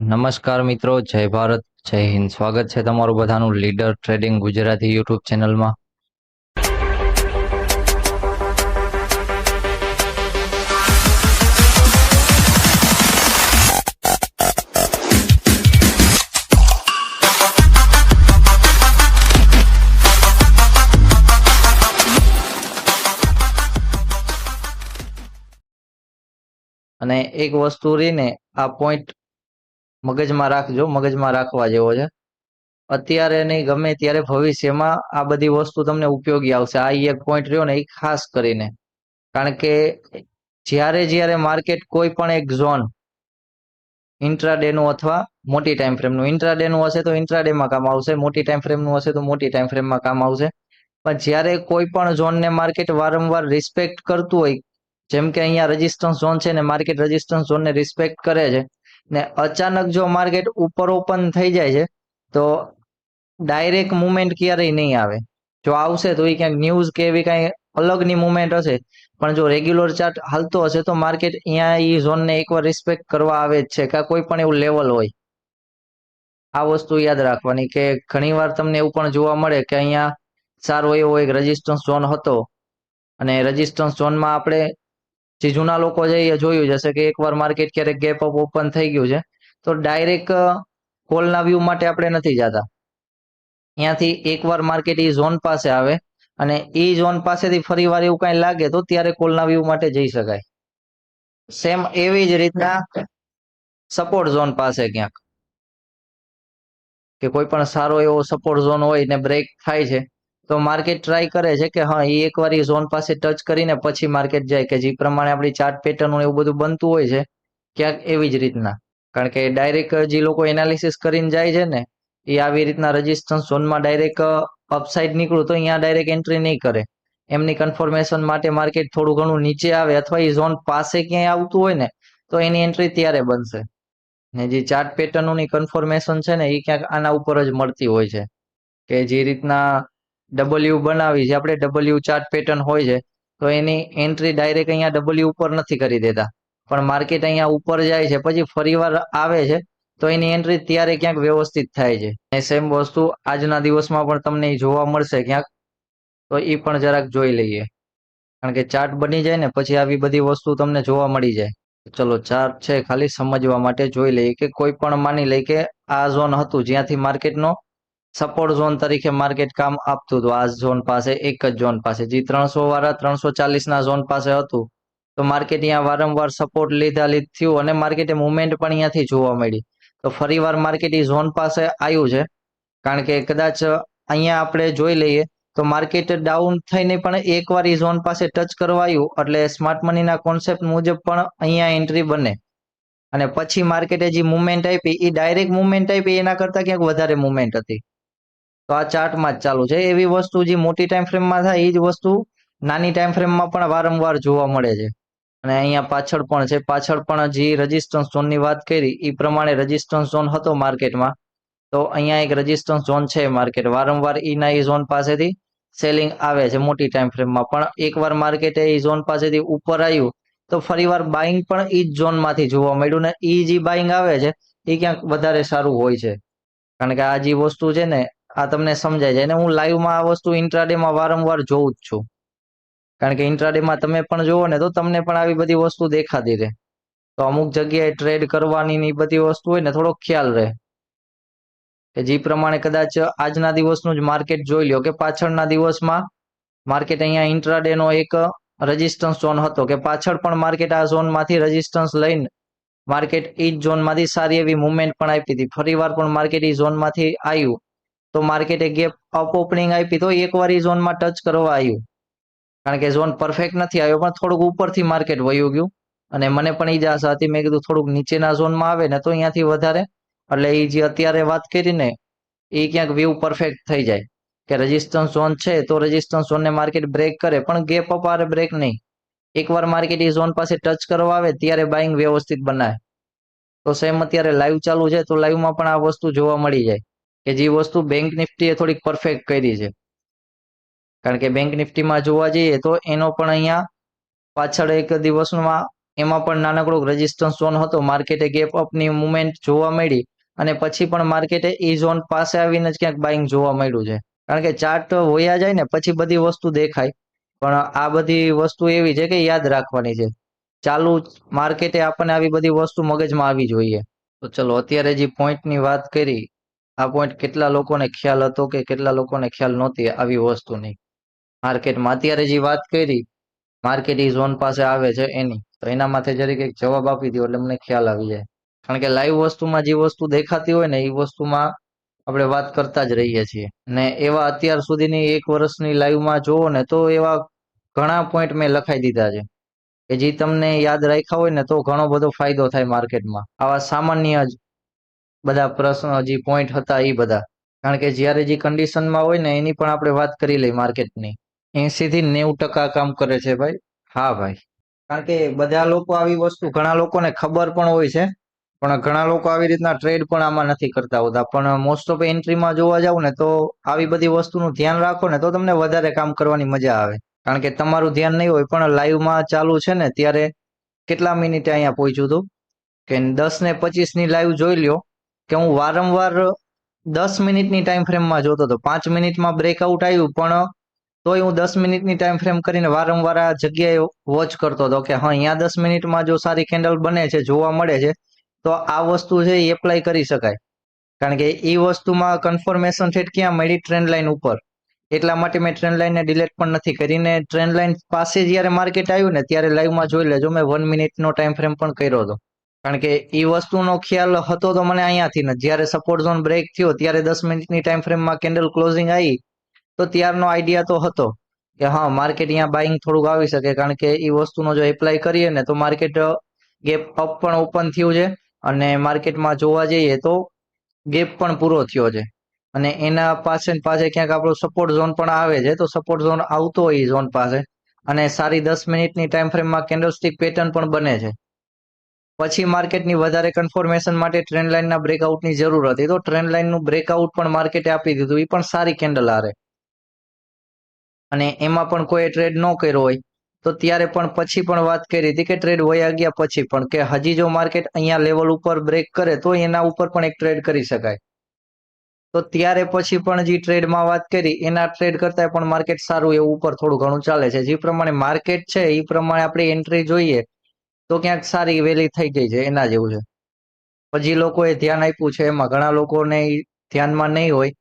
નમસ્કાર મિત્રો, જય ભારત, જય હિન્દ. સ્વાગત છે તમારું બધાનું લીડર ટ્રેડિંગ ગુજરાતી યુટ્યુબ ચેનલમાં. અને એક વસ્તુ રહીને, આ પોઈન્ટ મગજમાં રાખજો, મગજમાં રાખવા જેવો છે. અત્યારે નહીં, ગમે ત્યારે ભવિષ્યમાં આ બધી વસ્તુ તમને ઉપયોગી આવશે. આ એક પોઈન્ટ રહ્યો ને, એ ખાસ કરીને, કારણ કે જ્યારે માર્કેટ કોઈ પણ એક ઝોન ઇન્ટ્રાડેનું અથવા મોટી ટાઈમ ફ્રેમનું, ઇન્ટ્રાડેનું હશે તો ઇન્ટ્રાડેમાં કામ આવશે, મોટી ટાઈમ ફ્રેમનું હશે તો મોટી ટાઈમ ફ્રેમમાં કામ આવશે. પણ જ્યારે કોઈ પણ ઝોનને માર્કેટ વારંવાર રિસ્પેક્ટ કરતું હોય, જેમ કે અહીંયા રેઝિસ્ટન્સ ઝોન છે ને, માર્કેટ રેઝિસ્ટન્સ ઝોનને રિસ્પેક્ટ કરે છે ને અચાનક જો માર્કેટ ઉપર ઓપન થઈ જાય છે તો ડાયરેક્ટ મુવમેન્ટ ક્યારેય નહીં આવે. જો આવશે તો એ ક્યાંક ન્યૂઝ કે એવી કાંઈ અલગની મુવમેન્ટ હશે, પણ જો રેગ્યુલર ચાર્ટ હાલતો હશે તો માર્કેટ અહીંયા એ ઝોનને એકવાર રિસ્પેક્ટ કરવા આવે જ છે, કે કોઈ પણ એવું લેવલ હોય. આ વસ્તુ યાદ રાખવાની કે ઘણીવાર તમને એવું પણ જોવા મળે કે અહીંયા સારો એવો એક રેઝિસ્ટન્સ ઝોન હતો અને રેઝિસ્ટન્સ ઝોનમાં આપણે જે જૂના લોકો છે એ જોયું જશે કે એકવાર માર્કેટ ક્યારેક ગેપ અપ ઓપન થઈ ગયું છે તો ડાયરેક્ટ કોલના વ્યૂ માટે આપણે નથી જતા. ત્યાંથી એકવાર માર્કેટ એ ઝોન પાસે આવે અને એ ઝોન પાસેથી ફરી વાર એવું કાંઈ લાગે તો ત્યારે કોલના વ્યૂ માટે જઈ શકાય. સેમ એવી જ રીતના સપોર્ટ ઝોન પાસે ક્યાંક કે કોઈ પણ સારો એવો સપોર્ટ ઝોન હોય ને બ્રેક થાય છે તો માર્કેટ ટ્રાય કરે છે કે હા, એ એકવાર એ ઝોન પાસે ટચ કરીને પછી માર્કેટ જાય, કે જે પ્રમાણે આપણી ચાર્ટ પેટર્ન એવું બધું બનતું હોય છે ક્યાંક એવી જ રીતના. કારણ કે ડાયરેક્ટ જે લોકો એનાલિસિસ કરીને જાય છે ને, એ આવી રીતના રેઝિસ્ટન્સ ઝોનમાં ડાયરેક્ટ અપસાઇડ નીકળું તો અહીંયા ડાયરેક્ટ એન્ટ્રી નહીં કરે. એમની કન્ફર્મેશન માટે માર્કેટ થોડું ઘણું નીચે આવે અથવા એ ઝોન પાસે ક્યાંય આવતું હોય ને તો એની એન્ટ્રી ત્યારે બનશે. ને જે ચાર્ટ પેટર્નોની કન્ફર્મેશન છે ને, એ ક્યાંક આના ઉપર જ મળતી હોય છે. કે જે રીતના ડબલ્યુ બનાવી છે આપણે, ડબલ્યુ ચાર્ટ પેટર્ન હોય છે તો એની એન્ટ્રી ડાયરેક્ટ અહીંયા ડબલ્યુ ઉપર નથી કરી દેતા, પણ માર્કેટ અહીંયા ઉપર જાય છે પછી ફરીવાર આવે છે તો એની એન્ટ્રી ત્યારે ક્યાંક વ્યવસ્થિત થાય છે. એ સેમ વસ્તુ આજના દિવસમાં પણ તમને જોવા મળશે ક્યાંક, તો એ પણ જરાક જોઈ લઈએ. કારણ કે ચાર્ટ બની જાય ને પછી આવી બધી વસ્તુ તમને જોવા મળી જાય. ચલો, ચાર્ટ છે ખાલી સમજવા માટે જોઈ લઈએ કે કોઈ પણ માની લઈએ કે આ ઝોન હતું જ્યાંથી માર્કેટનો સપોર્ટ ઝોન તરીકે માર્કેટ કામ આપતું હતું. આ ઝોન પાસે, એક જ ઝોન પાસે, જે 300 વાળા 340 ઝોન પાસે હતું, તો માર્કેટ અહીંયા વારંવાર સપોર્ટ લીધા થયું અને માર્કેટે મુવમેન્ટ પણ અહીંયાથી જોવા મળી. તો ફરીવાર માર્કેટ એ ઝોન પાસે આવ્યું છે, કારણ કે કદાચ અહીંયા આપણે જોઈ લઈએ તો માર્કેટ ડાઉન થઈને પણ એકવાર એ ઝોન પાસે ટચ કરવા આવ્યું એટલે સ્માર્ટ મનીના કોન્સેપ્ટ મુજબ પણ અહીંયા એન્ટ્રી બને અને પછી માર્કેટે જે મુવમેન્ટ આપી એ ડાયરેક્ટ મુવમેન્ટ આપી એના કરતાં ક્યાંક વધારે મુવમેન્ટ હતી. તો આ ચાર્ટમાં જ ચાલુ છે. એવી વસ્તુ જે મોટી ટાઈમ ફ્રેમમાં થાય એ જ વસ્તુ નાની ટાઈમ ફ્રેમમાં પણ વારંવાર જોવા મળે છે. અને અહીંયા પાછળ પણ છે, પાછળ પણ જે રેઝિસ્ટન્સ ઝોનની વાત કરી એ પ્રમાણે રેઝિસ્ટન્સ ઝોન હતો માર્કેટમાં, તો અહીંયા એક રેઝિસ્ટન્સ ઝોન છે. માર્કેટ વારંવાર એના એ ઝોન પાસેથી સેલિંગ આવે છે મોટી ટાઈમ ફ્રેમમાં, પણ એકવાર માર્કેટે એ ઝોન પાસેથી ઉપર આવ્યું તો ફરીવાર બાઇંગ પણ એ જ ઝોનમાંથી જોવા મળ્યું ને એ જે બાઇંગ આવે છે એ ક્યાંક વધારે સારું હોય છે. કારણ કે આ જે વસ્તુ છે ને, આ તમને સમજાય જાય. અને હું લાઈવમાં આ વસ્તુ ઇન્ટ્રાડેમાં વારંવાર જોઉં જ છું, કારણ કે ઇન્ટ્રાડેમાં તમે પણ જોવો ને તો તમને પણ આવી બધી વસ્તુ દેખાતી રહે. તો અમુક જગ્યાએ ટ્રેડ કરવાની ની બધી વસ્તુ હોય ને થોડોક ખ્યાલ રહે. કે જે પ્રમાણે કદાચ આજના દિવસનું જ માર્કેટ જોઈ લો કે પાછળના દિવસમાં માર્કેટ અહીંયા ઇન્ટ્રાડેનો એક રેઝિસ્ટન્સ ઝોન હતો કે પાછળ પણ માર્કેટ આ ઝોનમાંથી રેઝિસ્ટન્સ લઈને માર્કેટ એ જ ઝોનમાંથી સારી એવી મુવમેન્ટ પણ આપી હતી. ફરીવાર પણ માર્કેટ એ ઝોનમાંથી આવ્યું તો માર્કેટે ગેપ અપ ઓપનિંગ આપી તો એકવાર એ ઝોનમાં ટચ કરવા આવ્યું. કારણ કે ઝોન પરફેક્ટ નથી આવ્યો પણ થોડુંક ઉપરથી માર્કેટ વયું ગયું અને મને પણ એ જ આશા હતી. મેં કીધું થોડુંક નીચેના ઝોનમાં આવે ને તો અહીંયાથી વધારે, એટલે એ જે અત્યારે વાત કરી ને એ ક્યાંક વ્યૂ પરફેક્ટ થઈ જાય કે રેઝિસ્ટન્સ ઝોન છે તો રેઝિસ્ટન્સ ઝોનને માર્કેટ બ્રેક કરે, પણ ગેપ અપ આરે બ્રેક નહીં. એકવાર માર્કેટ એ ઝોન પાસે ટચ કરવા આવે ત્યારે બાઇંગ વ્યવસ્થિત બનાવે. તો સેમ અત્યારે લાઈવ ચાલુ છે તો લાઈવમાં પણ આ વસ્તુ જોવા મળી જાય કે જે વસ્તુ બેંક નિફ્ટીએ થોડીક પરફેક્ટ કરી છે. કારણ કે બેંક નિફ્ટીમાં જોવા જઈએ તો એનો પણ અહીંયા પાછળ એક દિવસમાં એમાં પણ નાનકડો રેઝિસ્ટન્સ ઝોન હતો, માર્કેટે ગેપ અપની મુવમેન્ટ જોવા મળી અને પછી પણ માર્કેટે એ ઝોન પાસે આવીને જ ક્યાંક બાઇંગ જોવા મળ્યું છે. કારણ કે ચાર્ટ વયા જાય ને પછી બધી વસ્તુ દેખાય, પણ આ બધી વસ્તુ એવી છે કે યાદ રાખવાની છે. ચાલુ માર્કેટે આપણને આવી બધી વસ્તુ મગજમાં આવી જોઈએ. તો ચલો અત્યારે જે પોઈન્ટની વાત કરી, આ પોઈન્ટ કેટલા લોકોને ખ્યાલ હતો કે કેટલા લોકોને ખ્યાલ નહોતી આવી વસ્તુની માર્કેટમાં. અત્યારે જે વાત કરી માર્કેટ ઈ ઝોન પાસે આવે છે એની, તો એના માથે જરીક એક જવાબ આપી દો એટલે મને ખ્યાલ આવી જાય. કારણ કે લાઈવ વસ્તુમાં જે વસ્તુ દેખાતી હોય ને એ વસ્તુમાં આપણે વાત કરતા જ રહીએ છીએ. ને એવા અત્યાર સુધીની 1 વર્ષની લાઈવમાં જોવો ને તો એવા ઘણા પોઈન્ટ મેં લખાઈ દીધા છે કે જે તમને યાદ રાખ્યા હોય ને તો ઘણો બધો ફાયદો થાય માર્કેટમાં. આવા સામાન્ય જ બધા પ્રશ્નો જે પોઈન્ટ હતા એ બધા. કારણ કે જ્યારે જે કન્ડિશનમાં હોય ને એની પણ આપણે વાત કરી લઈ માર્કેટની. 80 થી 90% કામ કરે છે ભાઈ. હા ભાઈ. કારણ કે બધા લોકો આવી વસ્તુ, ઘણા લોકોને ખબર પણ હોય છે, પણ ઘણા લોકો આવી રીતના ટ્રેડ પણ આમાં નથી કરતા હોતા. પણ મોસ્ટ ઓફ એન્ટ્રીમાં જોવા જાવ ને તો આવી બધી વસ્તુનું ધ્યાન રાખો ને તો તમને વધારે કામ કરવાની મજા આવે. કારણ કે તમારું ધ્યાન નહીં હોય, પણ લાઈવમાં ચાલુ છે ને ત્યારે કેટલા મિનિટે અહીંયા પહોંચ્યું હતું કે 10 ને 25 ની લાઈવ જોઈ લ્યો કે હું વારંવાર 10 મિનિટની ટાઈમ ફ્રેમમાં જોતો હતો. 5 મિનિટમાં બ્રેકઆઉટ આવ્યું પણ તોય હું 10 મિનિટની ટાઈમ ફ્રેમ કરીને વારંવાર આ જગ્યાએ વોચ કરતો હતો કે હા અહીંયા 10 મિનિટમાં જો સારી કેન્ડલ બને છે, જોવા મળે છે, તો આ વસ્તુ છે એ એપ્લાય કરી શકાય. કારણ કે એ વસ્તુમાં કન્ફર્મેશન ઠેઠ ક્યાં મળી? ટ્રેન્ડ લાઈન ઉપર. એટલા માટે મેં ટ્રેન્ડ લાઈનને ડિલીટ પણ નથી કરીને ટ્રેન્ડ લાઈન પાસે જ્યારે માર્કેટ આવ્યું ને ત્યારે લાઈવમાં જોઈ લેજો, મેં 1 મિનિટનો ટાઈમ ફ્રેમ પણ કર્યો હતો. કારણ કે એ વસ્તુનો ખ્યાલ હતો તો મને અહીંયાથી ને જ્યારે સપોર્ટ ઝોન બ્રેક થયો ત્યારે 10 મિનિટની ટાઈમ ફ્રેમમાં કેન્ડલ ક્લોઝિંગ આવી તો ત્યારનો આઈડિયા તો હતો કે હા માર્કેટ અહીંયા બાઇંગ થોડુંક આવી શકે. કારણ કે એ વસ્તુનો જો એપ્લાય કરીએ ને તો માર્કેટ ગેપ અપ પણ ઓપન થયું છે અને માર્કેટમાં જોવા જઈએ તો ગેપ પણ પૂરો થયો છે. અને એના પાસે ક્યાંક આપણો સપોર્ટ ઝોન પણ આવે છે. તો સપોર્ટ ઝોન આવતો હોય એ ઝોન પાસે અને સારી 10 મિનિટની ટાઈમ ફ્રેમમાં કેન્ડલસ્ટિક પેટર્ન પણ બને છે. પછી માર્કેટની વધારે કન્ફર્મેશન માટે ટ્રેન્ડ લાઇનના બ્રેકઆઉટની જરૂર હતી. તો ટ્રેન્ડ લાઇનનું બ્રેકઆઉટ પણ માર્કેટે આપી દીધું. એ પણ સારી કેન્ડલ હારે. અને એમાં પણ કોઈ ટ્રેડ ન કર્યો હોય તો ત્યારે પણ પછી પણ વાત કરી હતી કે ટ્રેડ વયા ગયા પછી પણ કે હજી જો માર્કેટ અહીંયા લેવલ ઉપર બ્રેક કરે તો એના ઉપર પણ એક ટ્રેડ કરી શકાય. તો ત્યારે પછી પણ જે ટ્રેડમાં વાત કરી એના ટ્રેડ કરતા પણ માર્કેટ સારું એવું ઉપર થોડું ઘણું ચાલે છે. જે પ્રમાણે માર્કેટ છે એ પ્રમાણે આપણી એન્ટ્રી જોઈએ તો ક્યાંક સારી વેલી થઈ ગઈ છે એના જેવું છે. પછી લોકોએ ધ્યાન આપ્યું છે એમાં ઘણા લોકોને ધ્યાનમાં નહીં હોય,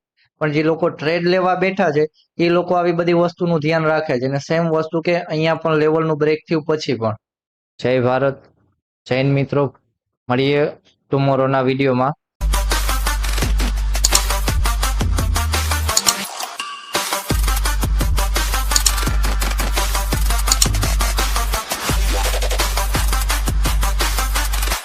પણ જે લોકો ટ્રેડ લેવા બેઠા છે એ લોકો આવી બધી વસ્તુનું ધ્યાન રાખે છે. અને સેમ વસ્તુ કે અહીંયા પણ લેવલનું બ્રેક થયું પછી પણ. જય ભારત, જૈન મિત્રો, મળીએ ટુમોરોના વિડીયોમાં.